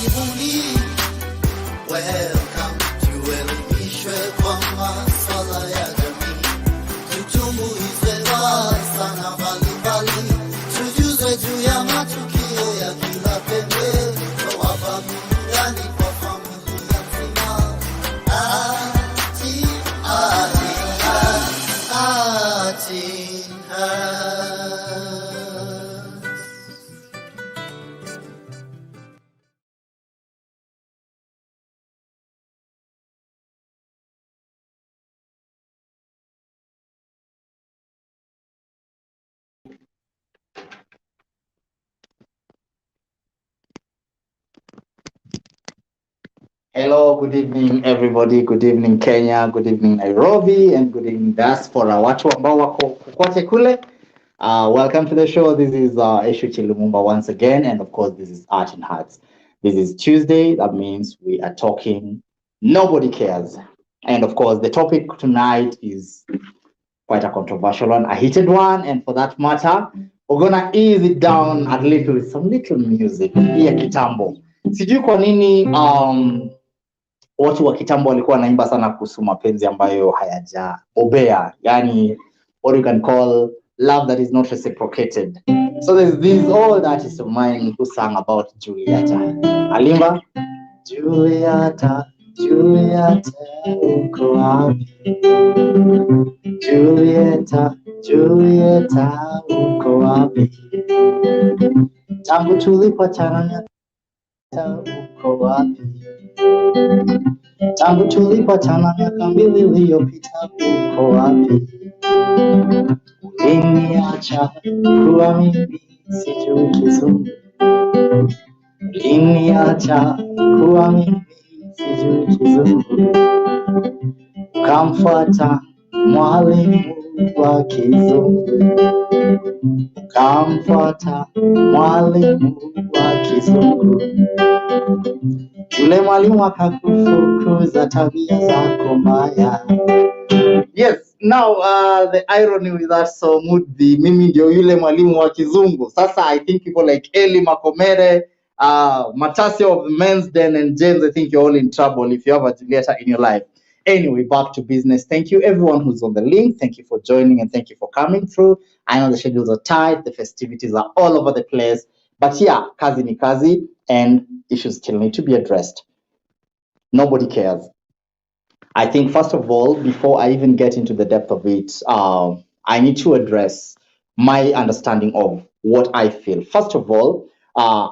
Welcome tuelimishwe kwa masuala ya jamii, tutumbuizwe sana mbalimbali, tujuzwe juu ya matukio ya kila pembe, twawapa burudani kwa familia nzima. Hello, good evening everybody. Good evening Kenya, good evening Nairobi, and good evening diaspora. Watu ambao wako kokote kule. Welcome to the show. This is Eshuchi Lumumba once again, and of course this is Art and Hearts. This is Tuesday. That means we are talking Nobody Cares. And of course the topic tonight is quite a controversial one, a heated one, and for that matter, we're gonna ease it down a little with some little music. Pia kitambo. Sijui kwa nini watu wa kitambo walikuwa wanaimba sana kuhusu mapenzi ambayo hayajaobea, yani what you can call love that is not reciprocated. So there's this old artist of mine who sang about Julieta. Alimba, Julieta, Julieta, uko wapi? Julieta, Julieta, uko wapi? Tangu tulipatana uko wapi? Tangu tulipatana miaka 2 iliyopita uko wapi? Uliniacha kuwa mimi sijui Kizungu. Uliniacha kuwa mimi sijui Kizungu. Ukamfuata mwalimu wa Kizungu. Ukamfuata mwalimu wa Kizungu. Yule mwalimu akakufukuza tabia zako mbaya. Yes, now the irony with that song would be mimi ndio yule mwalimu wa Kizungu. Sasa I think people like Eli Makomere, Matasio of the Men's Den, and James, I think you're all in trouble if you have a Julieta in your life. Anyway, back to business. Thank you everyone who's on the link. Thank you for joining and thank you for coming through. I know the schedules are tight, the festivities are all over the place. But yeah, kazi ni kazi, and issues still need to be addressed. Nobody cares. I think first of all, before I even get into the depth of it, I need to address my understanding of what I feel. First of all, I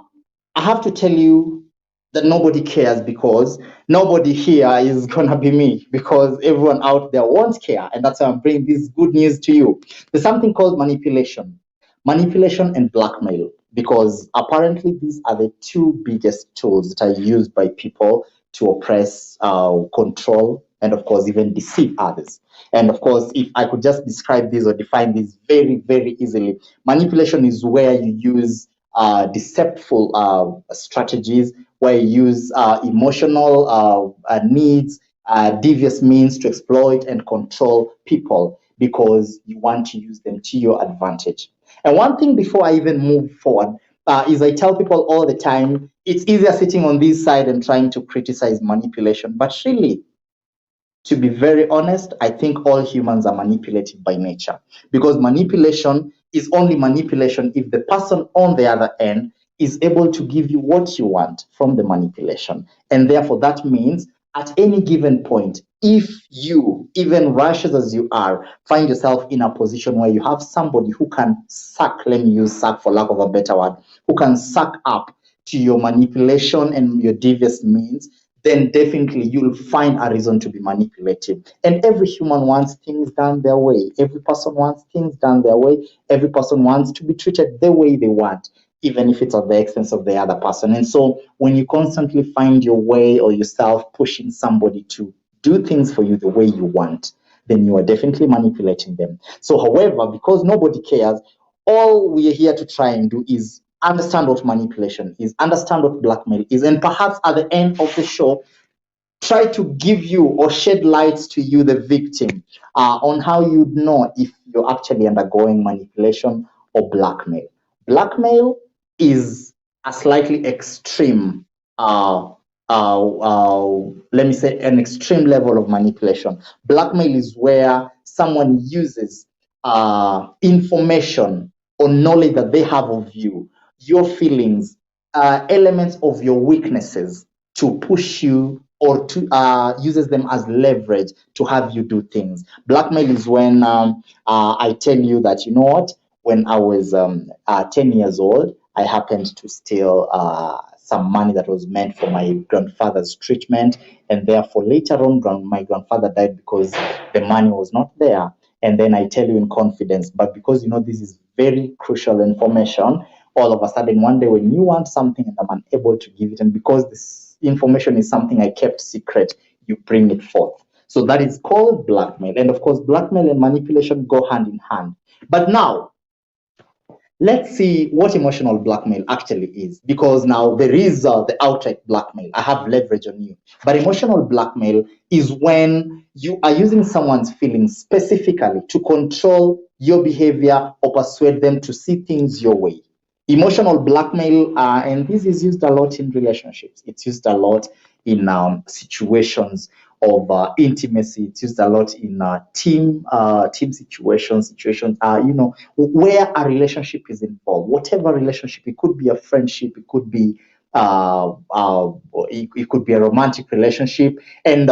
have to tell you that nobody cares because nobody here is gonna be me, because everyone out there won't care, and that's why I'm bringing this good news to you. There's something called manipulation and blackmail, because apparently these are the two biggest tools that are used by people to oppress, control, and of course even deceive others. And of course, if I could just describe this or define this very, very easily, manipulation is where you use deceptful strategies, where you use emotional needs, devious means to exploit and control people because you want to use them to your advantage. And one thing before I even move forward is I tell people all the time, it's easier sitting on this side and trying to criticize manipulation. But really, to be very honest, I think all humans are manipulative by nature, because manipulation is only manipulation if the person on the other end is able to give you what you want from the manipulation. And therefore, that means at any given point, if you, even righteous as you are, find yourself in a position where you have somebody who can suck, let me use suck for lack of a better word, who can suck up to your manipulation and your devious means, then definitely you'll find a reason to be manipulative. And every human wants things done their way. Every person wants things done their way. Every person wants to be treated the way they want, even if it's at the expense of the other person. And so when you constantly find your way or yourself pushing somebody to do things for you the way you want, then you are definitely manipulating them. So however, because nobody cares, all we are here to try and do is understand what manipulation is, understand what blackmail is, and perhaps at the end of the show, try to give you or shed lights to you, the victim, on how you'd know if you're actually undergoing manipulation or blackmail. Blackmail is a slightly extreme let me say, an extreme level of manipulation. Blackmail is where someone uses information or knowledge that they have of you, your feelings, elements of your weaknesses to push you, or to uses them as leverage to have you do things. Blackmail is when I tell you that, you know what, when I was 10 years old, I happened to steal some money that was meant for my grandfather's treatment, and therefore later on, my grandfather died because the money was not there. And then I tell you in confidence, but because you know this is very crucial information, all of a sudden one day when you want something and I'm unable to give it, and because this information is something I kept secret, you bring it forth. So that is called blackmail. And of course, blackmail and manipulation go hand in hand. But now, let's see what emotional blackmail actually is, because now there is the outright blackmail. I have leverage on you. But emotional blackmail is when you are using someone's feelings specifically to control your behavior or persuade them to see things your way. Emotional blackmail, and this is used a lot in relationships. It's used a lot in situations of intimacy. It's used a lot in team situations, where a relationship is involved. Whatever relationship, it could be a friendship, it could be it could be a romantic relationship. And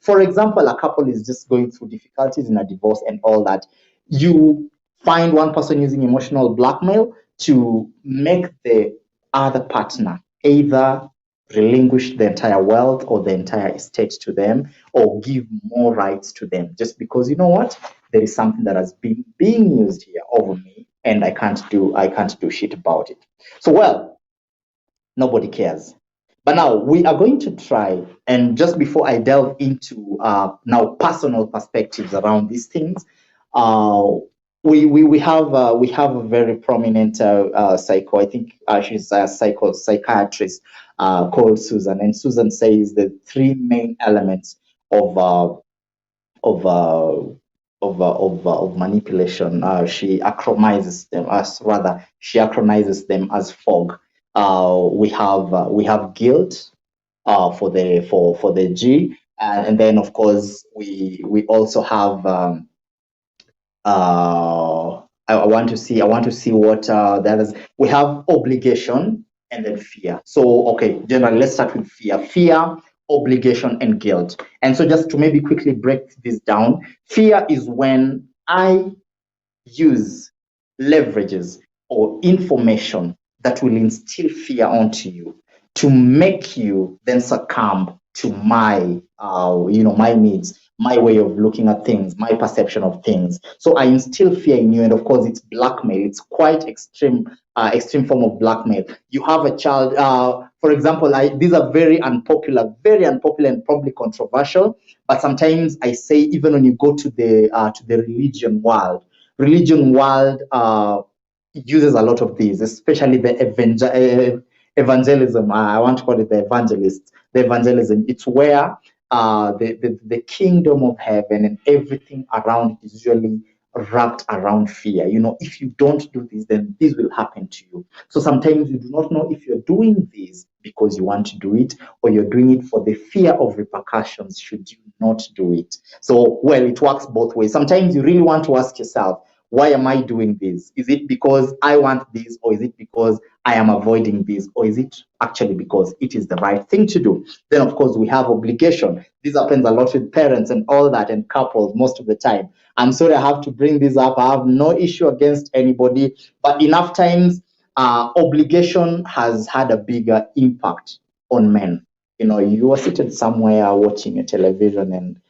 for example, a couple is just going through difficulties in a divorce and all that. You find one person using emotional blackmail to make the other partner either relinquish the entire wealth or the entire estate to them, or give more rights to them, just because, you know what, there is something that has been being used here over me, and I can't do shit about it. So, well, nobody cares. But now we are going to try, and just before I delve into now personal perspectives around these things, uh, we have a very prominent psycho. I think she's a psychiatrist called Susan, and Susan says the three main elements of of uh, of manipulation. She acronymizes them as fog. We have guilt for the G, and then of course we also have I want to see what the others. We have obligation and then fear. So okay, generally let's start with fear, obligation, and guilt. And so just to maybe quickly break this down, fear is when I use leverages or information that will instill fear onto you to make you then succumb to my my needs, my way of looking at things, my perception of things. So I instill fear in you, and of course it's blackmail. It's quite extreme form of blackmail. You have a child, for example, these are very unpopular and probably controversial, but sometimes I say, even when you go to the religion world uses a lot of these, especially the evangelism. I want to call it the evangelists. The evangelism. It's where the kingdom of heaven and everything around it is usually wrapped around fear. You know, if you don't do this, then this will happen to you. So sometimes you do not know if you're doing this because you want to do it, or you're doing it for the fear of repercussions should you not do it. So, well, it works both ways. Sometimes you really want to ask yourself, why am I doing this? Is it because I want this, or is it because I am avoiding this, or is it actually because it is the right thing to do? Then, of course, we have obligation. This happens a lot with parents and all that, and couples most of the time. I'm sorry I have to bring this up. I have no issue against anybody, but enough times, obligation has had a bigger impact on men. You know, you are seated somewhere watching a television, and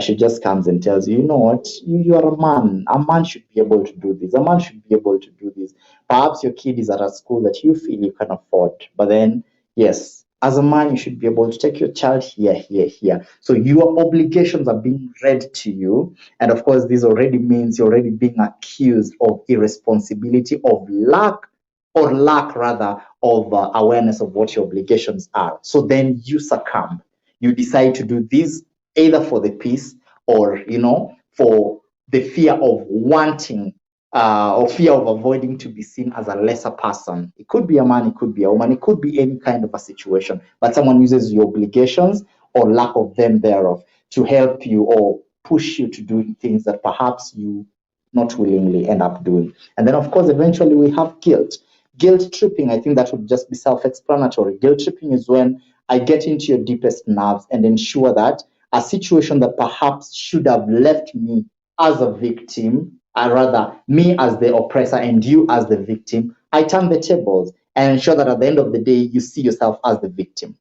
she just comes and tells you, you know what, you are a man. A man should be able to do this. A man should be able to do this. Perhaps your kid is at a school that you feel you can afford, but then, yes, as a man, you should be able to take your child here, here, here. So your obligations are being read to you. And of course, this already means you're already being accused of irresponsibility, of lack rather of awareness of what your obligations are. So then you succumb. You decide to do this either for the peace, or, you know, for the fear of wanting or fear of avoiding to be seen as a lesser person. It could be a man, it could be a woman, it could be any kind of a situation, but someone uses your obligations or lack of them thereof to help you or push you to do things that perhaps you not willingly end up doing. And then, of course, eventually we have guilt. Guilt tripping, I think that would just be self explanatory. Guilt tripping is when I get into your deepest nerves and ensure that a situation that perhaps should have left me as a victim, or rather me as the oppressor and you as the victim, I turn the tables and ensure that at the end of the day, you see yourself as the victim.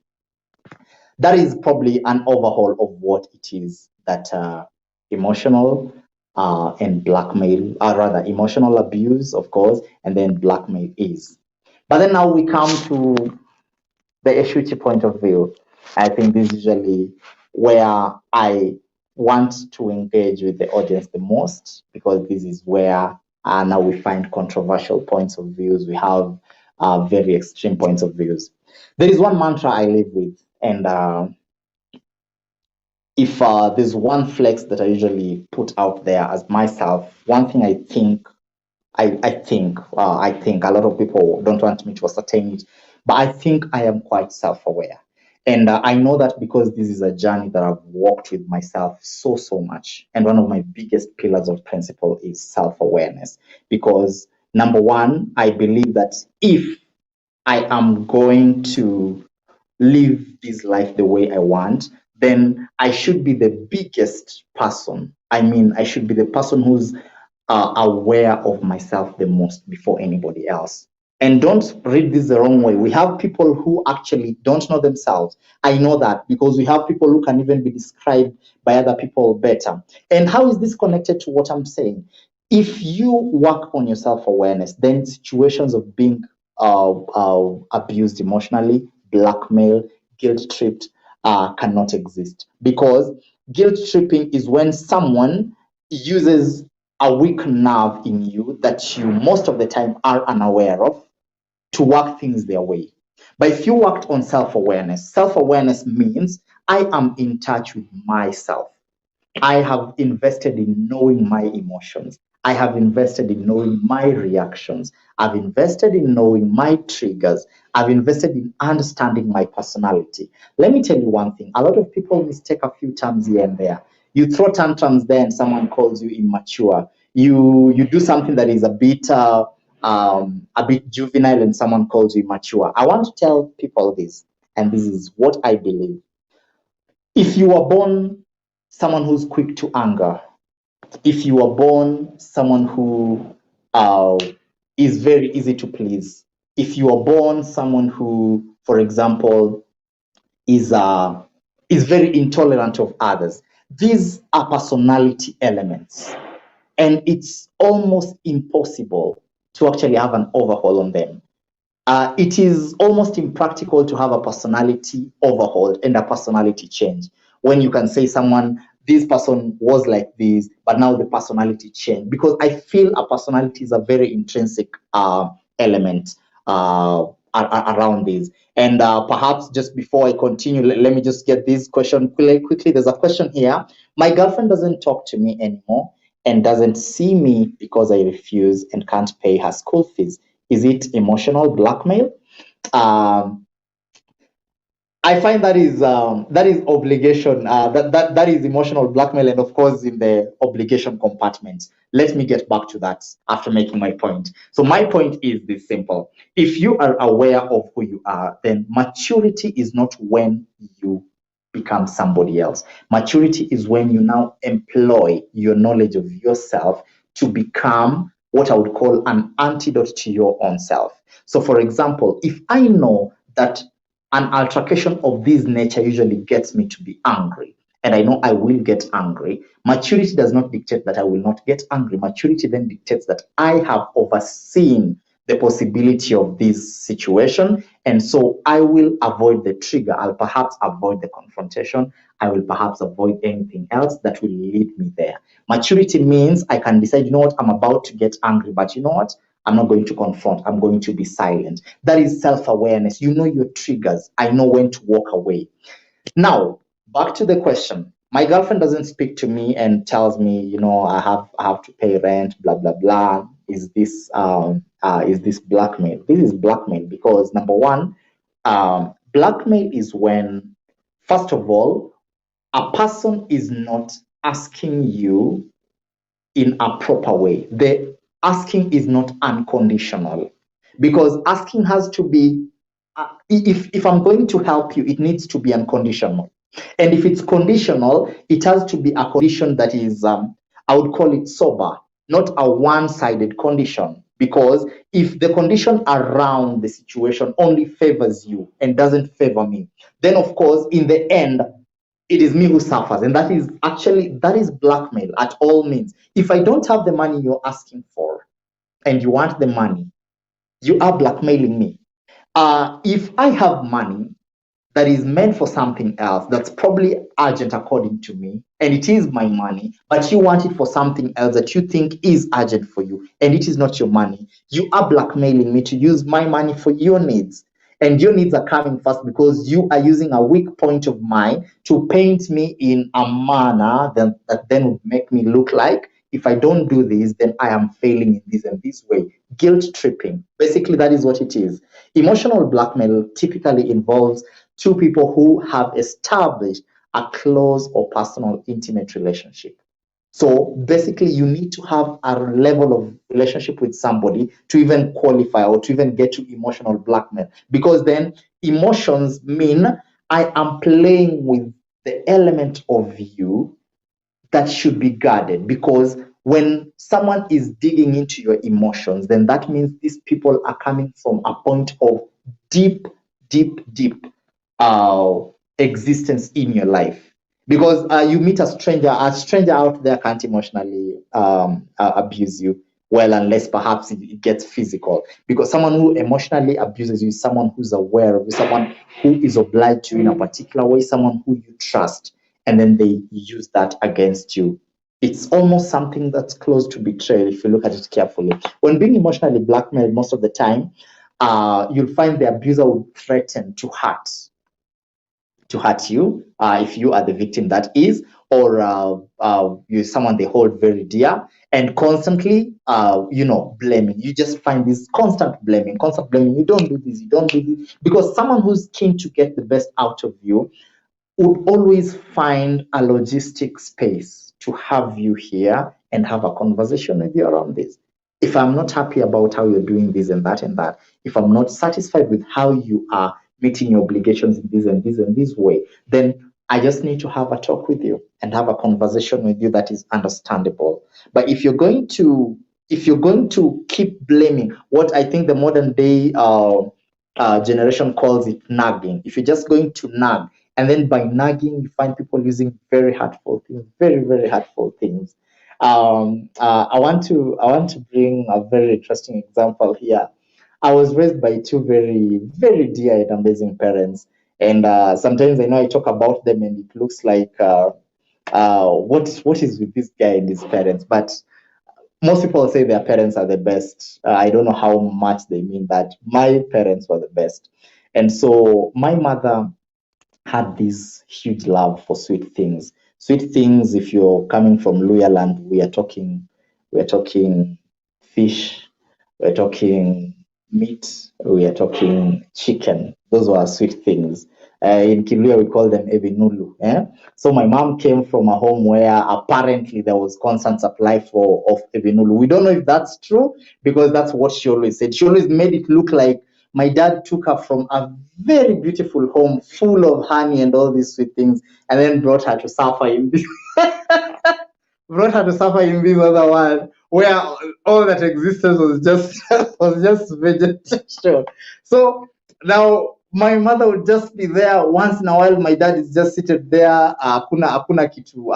That is probably an overhaul of what it is that emotional and blackmail, or rather emotional abuse, of course, and then blackmail is. But then now we come to the Eshuchi point of view. I think this is usually where I want to engage with the audience the most, because this is where now we find controversial points of views. We have very extreme points of views. There is one mantra I live with, and if there's one flex that I usually put out there as myself, one thing I think a lot of people don't want me to ascertain it, but I think I am quite self-aware. And I know that because this is a journey that I've walked with myself so much. And one of my biggest pillars of principle is self-awareness. Because number one, I believe that if I am going to live this life the way I want, then I should be the biggest person. I mean, I should be the person who's aware of myself the most before anybody else. And don't read this the wrong way. We have people who actually don't know themselves. I know that because we have people who can even be described by other people better. And how is this connected to what I'm saying? If you work on your self-awareness, then situations of being abused emotionally, blackmail, guilt tripped cannot exist. Because guilt tripping is when someone uses a weak nerve in you that you most of the time are unaware of to work things their way. But if you worked on self-awareness means I am in touch with myself. I have invested in knowing my emotions. I have invested in knowing my reactions. I've invested in knowing my triggers. I've invested in understanding my personality. Let me tell you one thing. A lot of people mistake a few terms here and there. You throw tantrums there and someone calls you immature. You do something that is a bit juvenile and someone calls you immature. I want to tell people this, and this is what I believe. If you were born someone who's quick to anger, if you were born someone who is very easy to please, if you are born someone who, for example, is very intolerant of others, these are personality elements, and it's almost impossible to actually have an overhaul on them. It is almost impractical to have a personality overhaul and a personality change when you can say someone, this person was like this, but now the personality changed. Because I feel a personality is a very intrinsic element around this. And perhaps just before I continue, let me just get this question quickly. There's a question here. My girlfriend doesn't talk to me anymore and doesn't see me because I refuse and can't pay her school fees. Is it emotional blackmail? I find that is obligation. That is emotional blackmail, and of course, in the obligation compartment. Let me get back to that after making my point. So my point is this simple: if you are aware of who you are, then maturity is not when you become somebody else. Maturity is when you now employ your knowledge of yourself to become what I would call an antidote to your own self. So, for example, if I know that an altercation of this nature usually gets me to be angry, and I know I will get angry, maturity does not dictate that I will not get angry. Maturity then dictates that I have overseen the possibility of this situation, and so I will avoid the trigger. I'll perhaps avoid the confrontation. I will perhaps avoid anything else that will lead me there. Maturity means I can decide, you know what, I'm about to get angry, but you know what, I'm not going to confront. I'm going to be silent. That is self-awareness. You know your triggers. I know when to walk away. Now, back to the question. My girlfriend doesn't speak to me and tells me, you know, I have to pay rent, blah, blah, blah. is this blackmail? This is blackmail because number one, blackmail is when, first of all, a person is not asking you in a proper way. The asking is not unconditional because asking has to be, if I'm going to help you, it needs to be unconditional. And if it's conditional, it has to be a condition that is, I would call it sober, not a one-sided condition. Because if the condition around the situation only favors you and doesn't favor me, then of course, in the end, it is me who suffers. And that is blackmail at all means. If I don't have the money you're asking for and you want the money, you are blackmailing me. If I have money that is meant for something else that's probably urgent according to me, and it is my money, but you want it for something else that you think is urgent for you, and it is not your money, you are blackmailing me to use my money for your needs. And your needs are coming first because you are using a weak point of mine to paint me in a manner that then would make me look like if I don't do this, then I am failing in this and this way. Guilt tripping. Basically, that is what it is. Emotional blackmail typically involves two people who have established a close or personal intimate relationship. So basically, you need to have a level of relationship with somebody to even qualify or to even get to emotional blackmail. Because then emotions mean I am playing with the element of you that should be guarded. Because when someone is digging into your emotions, then that means these people are coming from a point of deep, deep existence in your life. Because you meet a stranger out there can't emotionally abuse you, well, unless perhaps it gets physical. Because someone who emotionally abuses you is someone who's aware of you, someone who is obliged to you in a particular way, someone who you trust, and then they use that against you. It's almost something that's close to betrayal if you look at it carefully. When being emotionally blackmailed, most of the time, you'll find the abuser will threaten to hurt you if you are the victim, that is, or you're someone they hold very dear, and constantly blaming. You just find this constant blaming. You don't do this, you don't do this, because someone who's keen to get the best out of you would always find a logistic space to have you here and have a conversation with you around this. If I'm not happy about how you're doing this and that, if I'm not satisfied with how you are meeting your obligations in this and this and this way, then I just need to have a talk with you and have a conversation with you that is understandable. But if you're going to keep blaming, what I think the modern day generation calls it nagging, if you're just going to nag, and then by nagging you find people using very hurtful things, very, very hurtful things. I want to bring a very interesting example here. I was raised by two very, very dear and amazing parents. And sometimes I know I talk about them and it looks like, what is with this guy and his parents? But most people say their parents are the best. I don't know how much they mean that. My parents were the best. And so my mother had this huge love for sweet things. Sweet things, if you're coming from Luya land, we're talking fish, we're talking meat, we are talking chicken. Those were sweet things. In Kiluya, we call them evinulu. So my mom came from a home where apparently there was constant supply of evinulu. We don't know if that's true because that's what she always said. She always made it look like my dad took her from a very beautiful home full of honey and all these sweet things, and then brought her to suffer in this other world where all that existence was just vegetation. So now my mother would just be there once in a while. My dad is just seated there, hakuna kitu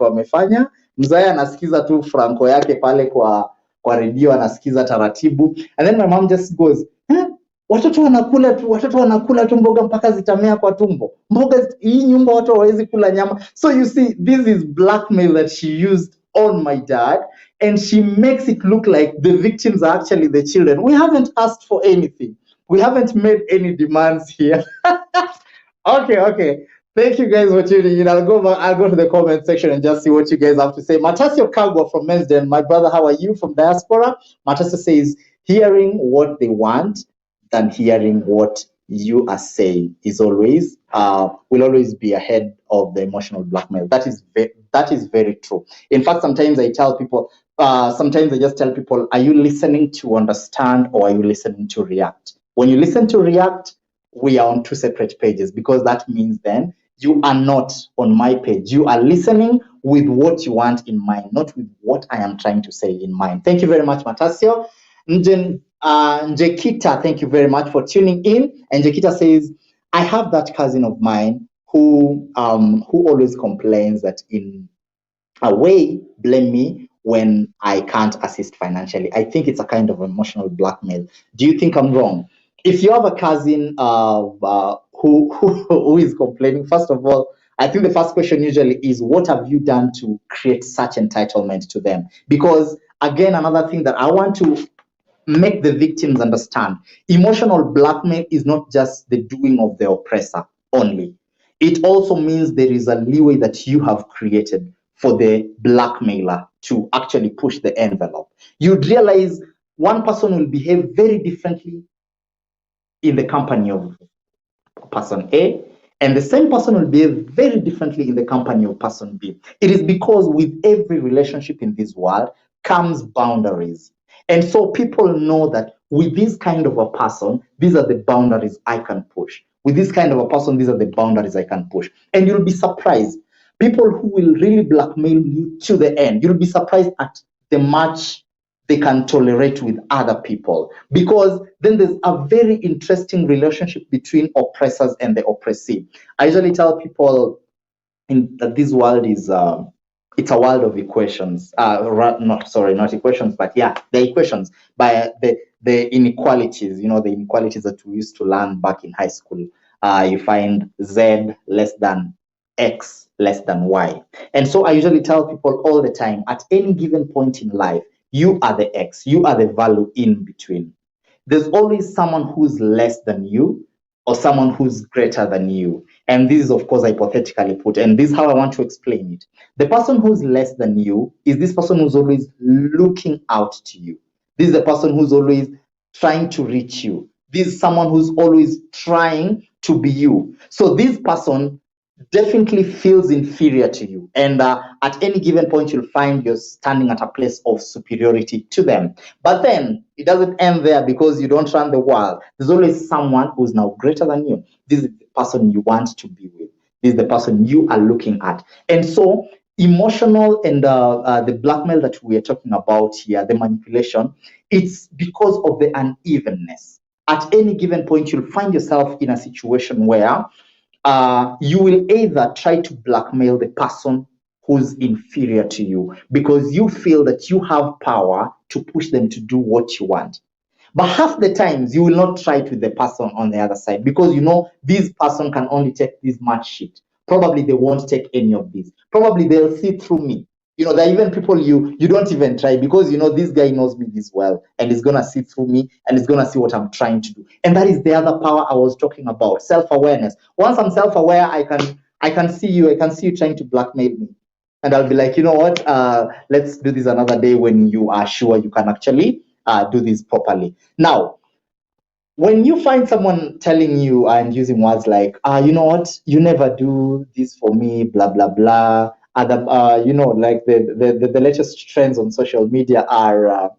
amefanya. Mzee anasikiza tu franco yake pale kwa redio, anasikiza taratibu, and then my mom just goes, watoto wanakula tu mboga mpaka zitamea kwa tumbo. Mboga hii nyumba watu hawawezi kula nyama. So you see, this is blackmail that she used on my dad, and she makes it look like the victims are actually the children. We haven't asked for anything. We haven't made any demands here. Okay. Thank you guys for tuning in. I'll go to the comment section and just see what you guys have to say. Matasio Kagwa from Mesden, my brother, how are you from diaspora? Matasio says, hearing what they want than hearing what you are saying is always will always be ahead of the emotional blackmail. That is very true. In fact, sometimes I tell people, sometimes I just tell people, are you listening to understand or are you listening to react? When you listen to react, we are on two separate pages, because that means then you are not on my page. You are listening with what you want in mind, not with what I am trying to say in mind. Thank you very much, Matasio. Njekita, thank you very much for tuning in. And Njekita says, I have that cousin of mine who always complains that in a way blame me when I can't assist financially. I think it's a kind of emotional blackmail. Do you think I'm wrong? If you have a cousin who is complaining, first of all, I think the first question usually is, what have you done to create such entitlement to them? Because again, another thing that I want to make the victims understand, emotional blackmail is not just the doing of the oppressor only. It also means there is a leeway that you have created for the blackmailer to actually push the envelope. You'd realize one person will behave very differently in the company of person A, and the same person will behave very differently in the company of person B. It is because with every relationship in this world comes boundaries. And so people know that with this kind of a person, these are the boundaries I can push. With this kind of a person, these are the boundaries I can push. And you'll be surprised. People who will really blackmail you to the end, you'll be surprised at the much they can tolerate with other people, because then there's a very interesting relationship between oppressors and the oppressee. I usually tell people that this world is it's a world of equations. Not equations, but yeah, the equations by the inequalities. You know, the inequalities that we used to learn back in high school. You find Z less than X less than Y. And so I usually tell people all the time, at any given point in life, you are the X, you are the value in between. There's always someone who's less than you or someone who's greater than you. And this is, of course, hypothetically put. And this is how I want to explain it. The person who's less than you is this person who's always looking out to you. This is the person who's always trying to reach you. This is someone who's always trying to be you. So this person definitely feels inferior to you. And at any given point, you'll find you're standing at a place of superiority to them. But then it doesn't end there, because you don't run the world. There's always someone who's now greater than you. This is the person you want to be with. This is the person you are looking at. And so emotional and the blackmail that we are talking about here, the manipulation, it's because of the unevenness. At any given point, you'll find yourself in a situation where you will either try to blackmail the person who's inferior to you, because you feel that you have power to push them to do what you want. But half the times you will not try it with the person on the other side, because you know this person can only take this much shit. Probably they won't take any of this. Probably they'll see through me. You know, there are even people you don't even try, because you know this guy knows me this well and he's gonna see through me and he's gonna see what I'm trying to do. And that is the other power I was talking about, self-awareness. Once I'm self-aware, I can see you trying to blackmail me. And I'll be like, you know what? Let's do this another day when you are sure you can actually do this properly. Now, when you find someone telling you and using words like, you know what, you never do this for me, blah blah blah. Other, you know, like the latest trends on social media are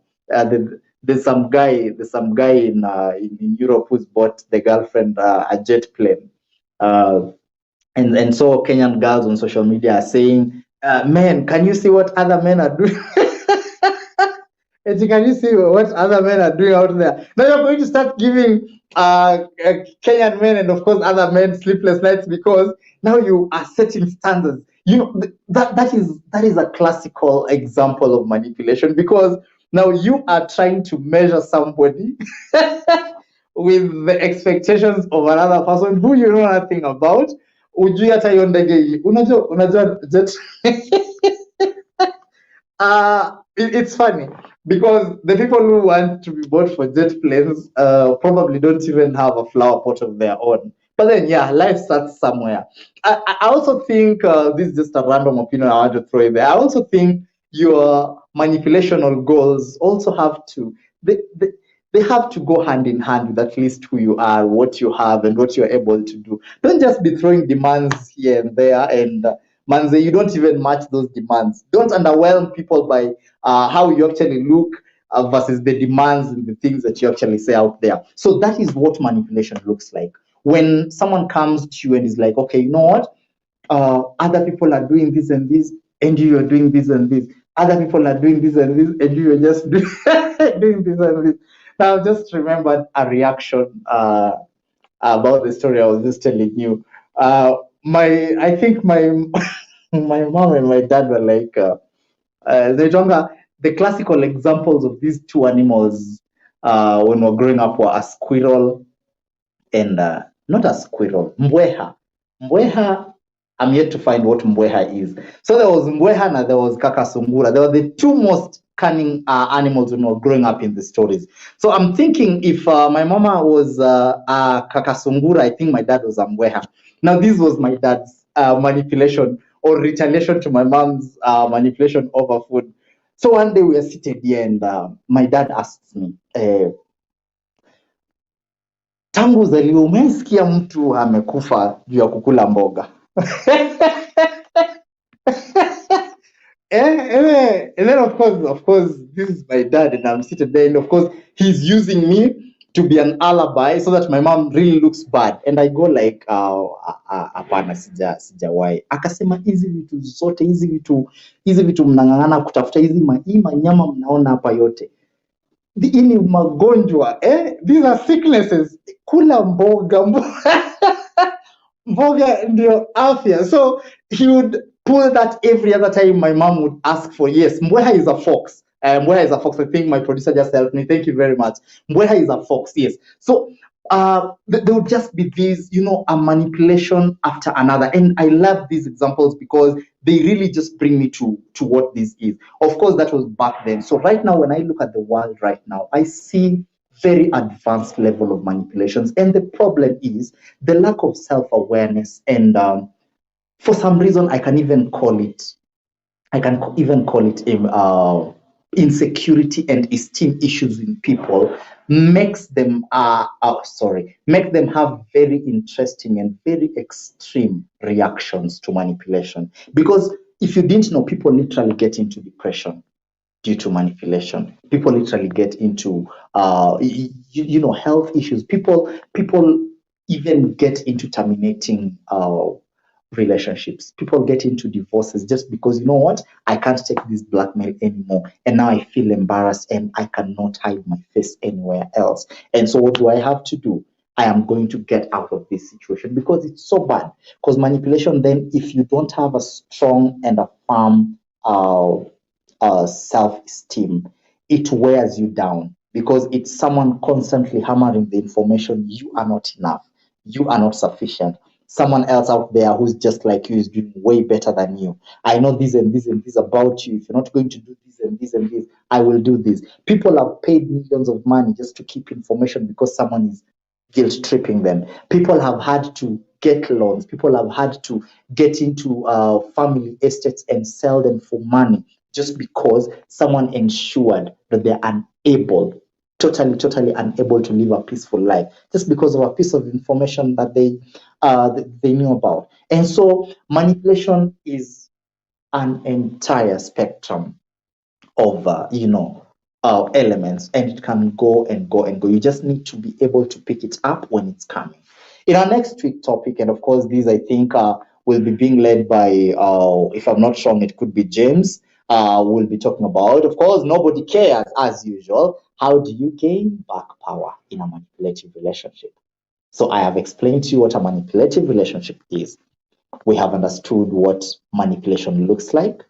there's some guy in Europe who's bought the girlfriend a jet plane, and so Kenyan girls on social media are saying, "Men, can you see what other men are doing?" And can you see what other men are doing out there? Now you're going to start giving Kenyan men and of course other men sleepless nights, because now you are setting standards. You know that is a classical example of manipulation, because now you are trying to measure somebody with the expectations of another person who you know nothing about. Ujui hata hiyo ndege hii. Unajua jet. It's funny, because the people who want to be bought for jet planes probably don't even have a flower pot of their own. But then, yeah, life starts somewhere. I also think this is just a random opinion I want to throw in there. I also think your manipulational goals also have to they have to go hand in hand with at least who you are, what you have, and what you're able to do. Don't just be throwing demands here and there, and manze, you don't even match those demands. Don't underwhelm people by how you actually look versus the demands and the things that you actually say out there. So that is what manipulation looks like. When someone comes to you and is like, okay, you know what? Other people are doing this and this, and you are doing this and this. Other people are doing this and this, and you are just doing this and this. Now, just remembered a reaction about the story I was just telling you. I think my my mom and my dad were like, the classical examples of these two animals when we were growing up were a squirrel and not a squirrel, mbweha. Mbweha, I'm yet to find what mbweha is. So there was mbweha and there was kakasungura. They were the two most cunning animals when we were growing up in the stories. So I'm thinking if my mama was a kakasungura, I think my dad was a mbweha. Now this was my dad's manipulation or retaliation to my mom's manipulation over food. So one day we were seated here and my dad asked me, tangu uzaliwe umesikia mtu amekufa juu ya kukula mboga? And then of course, this is my dad, and I'm seated there, and of course, he's using me to be an alibi so that my mom really looks bad, and I go like, hapana, sijawahi. Akasema hizi vitu zote, hizi vitu mnang'ang'ana kutafuta, hii manyama mnaona hapa yote, hii ni magonjwa, these are sicknesses. Kula mboga. Mboga ndio afya. So he would pull that every other time my mom would ask for, yes, mbweha is a fox. Mbweha is a fox. I think my producer just helped me. Thank you very much. Mbweha is a fox, yes. So there would just be these, a manipulation after another. And I love these examples because they really just bring me to what this is. Of course, that was back then. So right now, when I look at the world right now, I see very advanced level of manipulations. And the problem is the lack of self-awareness. And for some reason, I can even call it insecurity and esteem issues in people makes them have very interesting and very extreme reactions to manipulation. Because if you didn't know, people literally get into depression due to manipulation. People literally get into health issues. People even get into terminating relationships. People get into divorces just because, you know what, I can't take this blackmail anymore, and now I feel embarrassed and I cannot hide my face anywhere else. And so what do I have to do? I am going to get out of this situation because it's so bad. Because manipulation, then, if you don't have a strong and a firm self-esteem, it wears you down because it's someone constantly hammering the information you are not enough, you are not sufficient. Someone else out there who's just like you is doing way better than you. I know this and this and this about you. If you're not going to do this and this and this, I will do this. People have paid millions of money just to keep information because someone is guilt tripping them. People have had to get loans. People have had to get into family estates and sell them for money just because someone ensured that they're totally unable to live a peaceful life just because of a piece of information that they knew about. And so manipulation is an entire spectrum of elements, and it can go and go and go. You just need to be able to pick it up when it's coming. In our next week topic, and of course these I think will be being led by if I'm not wrong, it could be James. We'll be talking about, of course, nobody cares as usual. How do you gain back power in a manipulative relationship? So I have explained to you what a manipulative relationship is. We have understood what manipulation looks like.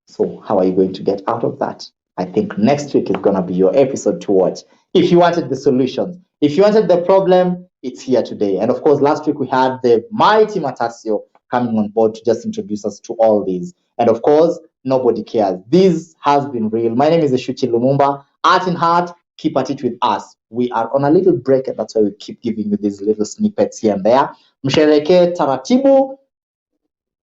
So how are you going to get out of that? I think next week is going to be your episode to watch. If you wanted the solutions, if you wanted the problem, it's here today. And of course, last week we had the mighty Matasio coming on board to just introduce us to all these. And of course, nobody cares. This has been real. My name is Eshuchi Lumumba. Art in Heart. keep at it with us. We are on a little break, and that's why we keep giving you these little snippets here and there. Mshereke taratibu.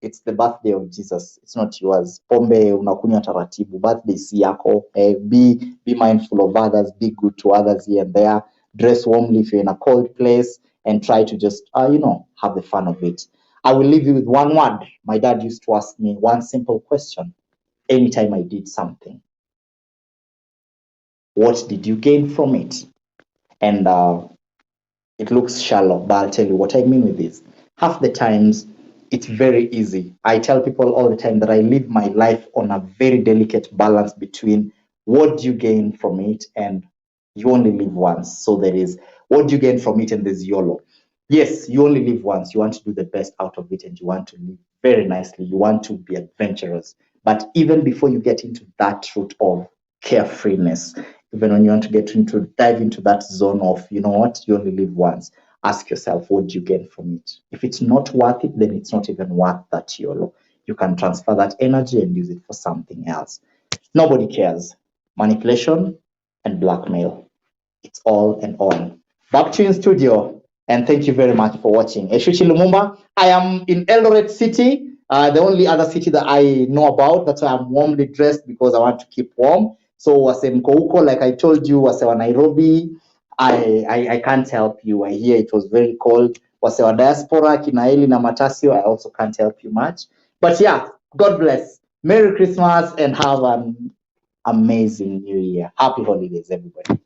It's the birthday of Jesus. It's not yours. Pombe unakunywa taratibu. Birthday si yako. Be mindful of others. Be good to others here and there. Dress warmly if you're in a cold place, and try to just, have the fun of it. I will leave you with one word. My dad used to ask me one simple question anytime I did something. What did you gain from it? And it looks shallow, but I'll tell you what I mean with this. Half the times, it's very easy. I tell people all the time that I live my life on a very delicate balance between what do you gain from it and you only live once. So there is what do you gain from it, and there's YOLO. Yes, you only live once. You want to do the best out of it, and you want to live very nicely. You want to be adventurous. But even before you get into that route of carefreeness, even when you want to dive into that zone of, you know what, you only live once, ask yourself, what do you gain from it? If it's not worth it, then it's not even worth that YOLO. You can transfer that energy and use it for something else. Nobody cares. Manipulation and blackmail. It's all and all. Back to you in studio, and thank you very much for watching. Eshuchi Lumumba. I am in Eldoret City, the only other city that I know about. That's why I'm warmly dressed, because I want to keep warm. So wase mkouko, like I told you, wase wa Nairobi, I can't help you. I hear it was very cold. Wase wa diaspora, Kinaeli na Matasio, I also can't help you much. But yeah, God bless. Merry Christmas and have an amazing New Year. Happy holidays, everybody.